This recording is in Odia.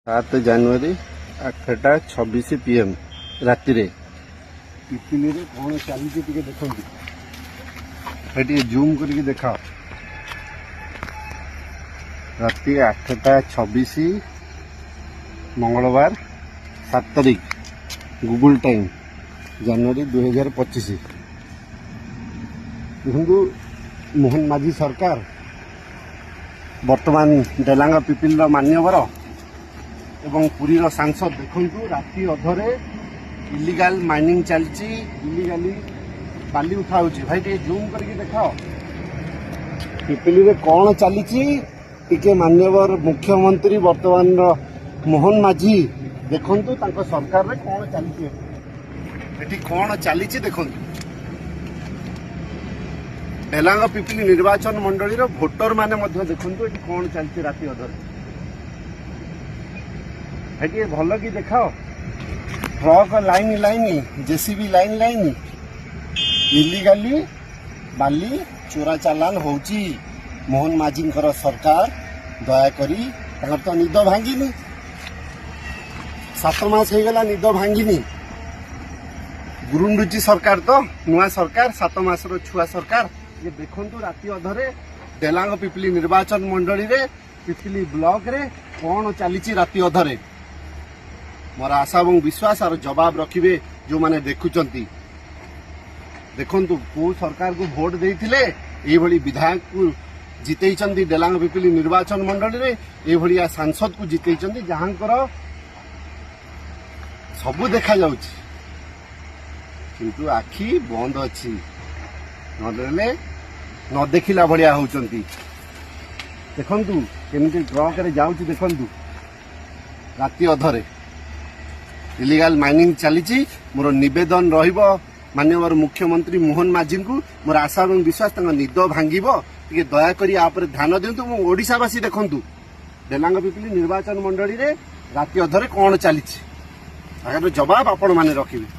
7 ଜାନୁଆରୀ 8:26 PM ରାତିରେ ପିପିଲିରେ କ'ଣ ଚାଲିଛି ଟିକେ ଦେଖନ୍ତୁ। ଟିକେ ଜୁମ୍ କରିକି ଦେଖାଅ। ରାତି 8:26 ମଙ୍ଗଳବାର 7 ତାରିଖ ଗୁଗୁଲ ଟାଇମ୍ ଜାନୁଆରୀ 2025। ଦେଖନ୍ତୁ ମୋହନ ମାଝୀ ସରକାର ବର୍ତ୍ତମାନ ଡେଲାଙ୍ଗ ପିପିଲିର ମାନ୍ୟବର ଏବଂ ପୁରୀର ସାଂସଦ ଦେଖନ୍ତୁ ରାତି ଅଧରେ ଇଲିଗାଲ ମାଇନିଂ ଚାଲିଛି, ଇଲିଗାଲି ବାଲି ଉଠା ହେଉଛି। ଭାଇ ଟିକେ ଜୁମ୍ କରିକି ଦେଖାଅ ପିପିଲିରେ କ'ଣ ଚାଲିଛି। ଟିକେ ମାନ୍ୟବର ମୁଖ୍ୟମନ୍ତ୍ରୀ ବର୍ତ୍ତମାନର ମୋହନ ମାଝୀ ଦେଖନ୍ତୁ ତାଙ୍କ ସରକାରରେ କ'ଣ ଚାଲିଛି, ଏଠି କ'ଣ ଚାଲିଛି ଦେଖନ୍ତୁ। ଡେଲାଙ୍ଗ ପିପିଲି ନିର୍ବାଚନ ମଣ୍ଡଳୀର ଭୋଟର ମାନେ ମଧ୍ୟ ଦେଖନ୍ତୁ ଏଠି କ'ଣ ଚାଲିଛି ରାତି ଅଧରେ। ଟିକେ ଭଲ କି ଦେଖାଅ। Truck line line, JCB line line, illegally ବାଲି ଚୋରା ଚାଲାଣ ହେଉଛି। ମୋହନ ମାଝୀଙ୍କର ସରକାର ଦୟାକରି, ତାଙ୍କର ତ ନିଦ ଭାଙ୍ଗିନି, 7 ମାସ ହେଇଗଲା ନିଦ ଭାଙ୍ଗିନି। ଗୁରୁଣ୍ଡୁଚି ସରକାର ତ, ନୂଆ ସରକାର, 7 ମାସର ଛୁଆ ସରକାର। ये देखो राति अधरे डेलांग पिपिली निर्वाचन मंडली रे पिपिली ब्लॉक रे कौन चली राति अधरे। मोर आशा और विश्वास और जवाब रखिए जो माने देखुचंती। देखंतु को सरकार को वोट देइथिले एई भली विधायक को जितेइचंती डेलांग पिपिली निर्वाचन मंडली रे, एई भलिया सांसद को जितेइचंती जहांकर सबु देखा जाउची किंतु आखि बंद अछि, नदेले न देखिला भलिया होउचंती। देखंतु केमिति ट्रक रे जाउची, देखंतु राति अधरे इलीगल माइनिंग चलीची। मोर निवेदन रहिबो माननीय मुख्यमंत्री मोहन माझी को, मोर आशा और विश्वास तांका निद भांगिबो, टिके दया करी आ पर ध्यान दियंतु। मो ओडिसावासी देखंतु डेलांग पिपिली निर्वाचन मंडली रे राति अधरे कोन चलीची, आगर जवाब आपण माने रखिबे।